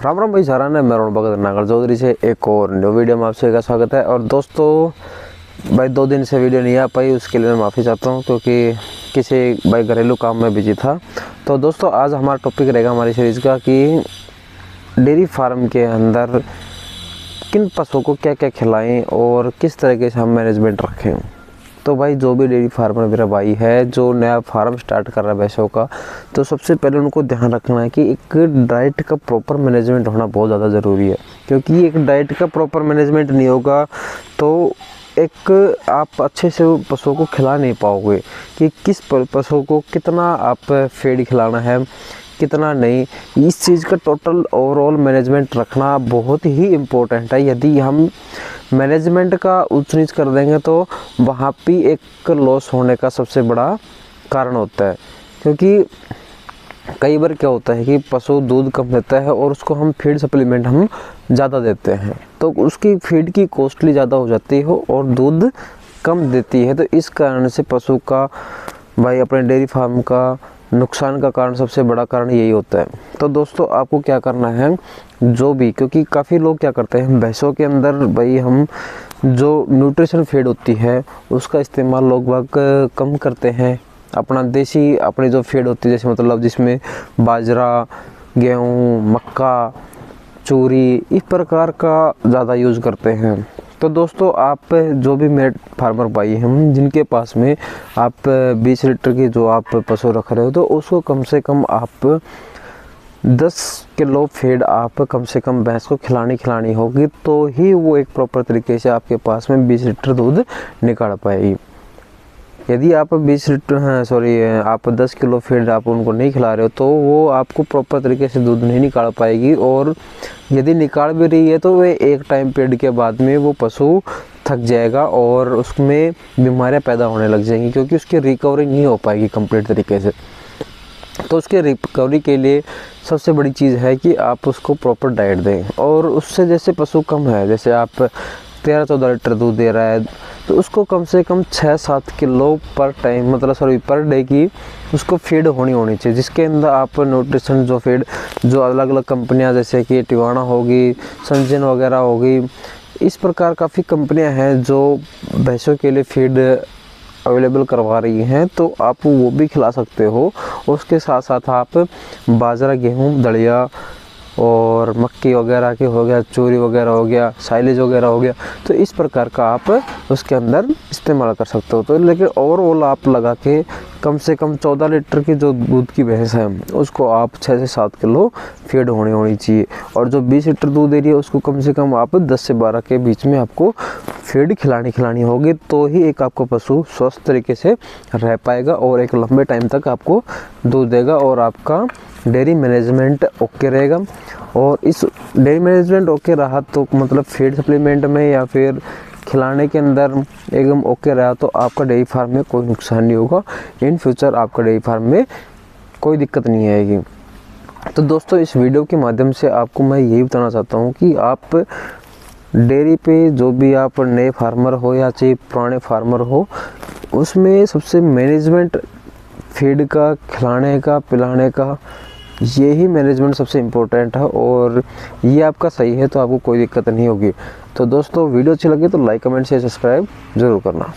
राम राम भाई सारा ने मेरा भगत नागर चौधरी से एक और न्यू वीडियो में आपसे का स्वागत है। और दोस्तों भाई 2 दिन से वीडियो नहीं आ पाई, उसके लिए मैं माफ़ी चाहता हूं क्योंकि किसी भाई घरेलू काम में बिजी था। तो दोस्तों आज हमारा टॉपिक रहेगा हमारी सीरीज़ का कि डेयरी फार्म के अंदर किन पशुओं को क्या क्या खिलाएं और किस तरीके से हम मैनेजमेंट रखें। तो भाई जो भी डेयरी फार्मर मेरा भाई है जो नया फार्म स्टार्ट कर रहा है भैंसों का, तो सबसे पहले उनको ध्यान रखना है कि एक डाइट का प्रॉपर मैनेजमेंट होना बहुत ज़्यादा ज़रूरी है। क्योंकि एक डाइट का प्रॉपर मैनेजमेंट नहीं होगा तो एक आप अच्छे से पशुओं को खिला नहीं पाओगे कि किस पशुओं को कितना आप फीड खिलाना है कितना नहीं। इस चीज़ का टोटल ओवरऑल मैनेजमेंट रखना बहुत ही इम्पोर्टेंट है। यदि हम मैनेजमेंट का ऊंच नीच कर देंगे तो वहाँ भी एक लॉस होने का सबसे बड़ा कारण होता है। क्योंकि कई बार क्या होता है कि पशु दूध कम देता है और उसको हम फीड सप्लीमेंट हम ज़्यादा देते हैं, तो उसकी फीड की कॉस्टली ज़्यादा हो जाती है और दूध कम देती है। तो इस कारण से पशु का भाई अपने डेयरी फार्म का नुकसान का कारण सबसे बड़ा कारण यही होता है। तो दोस्तों आपको क्या करना है जो भी, क्योंकि काफ़ी लोग क्या करते हैं भैंसों के अंदर भाई हम जो न्यूट्रिशन फीड होती है उसका इस्तेमाल लोग बाग कम करते हैं। अपना देसी अपनी जो फीड होती है जैसे मतलब जिसमें बाजरा, गेहूँ, मक्का, चूरी इस प्रकार का ज़्यादा यूज़ करते हैं। तो दोस्तों आप जो भी मेरे फार्मर भाई हैं जिनके पास में आप 20 लीटर की जो आप पशु रख रहे हो, तो उसको कम से कम आप 10 किलो फीड आप कम से कम भैंस को खिलानी होगी, तो ही वो एक प्रॉपर तरीके से आपके पास में 20 लीटर दूध निकाल पाएगी। यदि आप 20 लीटर आप 10 किलो फीड आप उनको नहीं खिला रहे हो तो वो आपको प्रॉपर तरीके से दूध नहीं निकाल पाएगी। और यदि निकाल भी रही है तो वे एक टाइम पीरियड के बाद में वो पशु थक जाएगा और उसमें बीमारियां पैदा होने लग जाएंगी, क्योंकि उसकी रिकवरी नहीं हो पाएगी कंप्लीट तरीके से। तो उसके रिकवरी के लिए सबसे बड़ी चीज़ है कि आप उसको प्रॉपर डाइट दें। और उससे जैसे पशु कम है, जैसे आप 13-14 लीटर दूध दे रहा है, तो उसको कम से कम 6-7 किलो पर डे की उसको फीड होनी चाहिए, जिसके अंदर आप न्यूट्रिशन जो फीड जो अलग अलग कंपनियां जैसे कि टिवाना होगी, संजन वगैरह होगी, इस प्रकार काफ़ी कंपनियां हैं जो भैंसों के लिए फीड अवेलेबल करवा रही हैं, तो आप वो भी खिला सकते हो। उसके साथ साथ आप बाजरा, गेहूँ, दलिया और मक्की वगैरह के हो गया, चूरी वगैरह हो गया, साइलेज वगैरह हो गया, तो इस प्रकार का आप उसके अंदर इस्तेमाल कर सकते हो। तो लेकिन ओवरऑल आप लगा के कम से कम 14 लीटर की जो दूध की भैंस है उसको आप 6 से 7 किलो फीड होनी चाहिए। और जो 20 लीटर दूध दे रही है उसको कम से कम आप 10 से 12 के बीच में आपको फीड खिलानी होगी, तो ही एक आपको पशु स्वस्थ तरीके से रह पाएगा और एक लंबे टाइम तक आपको दूध देगा और आपका डेयरी मैनेजमेंट ओके रहेगा। और इस डेयरी मैनेजमेंट ओके रहा तो मतलब फीड सप्लीमेंट में या फिर खिलाने के अंदर एकदम ओके रहा तो आपका डेयरी फार्म में कोई नुकसान नहीं होगा। इन फ्यूचर आपका डेयरी फार्म में कोई दिक्कत नहीं आएगी। तो दोस्तों इस वीडियो के माध्यम से आपको मैं यही बताना चाहता हूँ कि आप डेयरी पे जो भी आप नए फार्मर हो या चाहे पुराने फार्मर हो, उसमें सबसे मैनेजमेंट फीड का, खिलाने का, पिलाने का, यही मैनेजमेंट सबसे इम्पोर्टेंट है। और ये आपका सही है तो आपको कोई दिक्कत नहीं होगी। तो दोस्तों वीडियो अच्छी लगी तो लाइक, कमेंट, शेयर, सब्सक्राइब ज़रूर करना।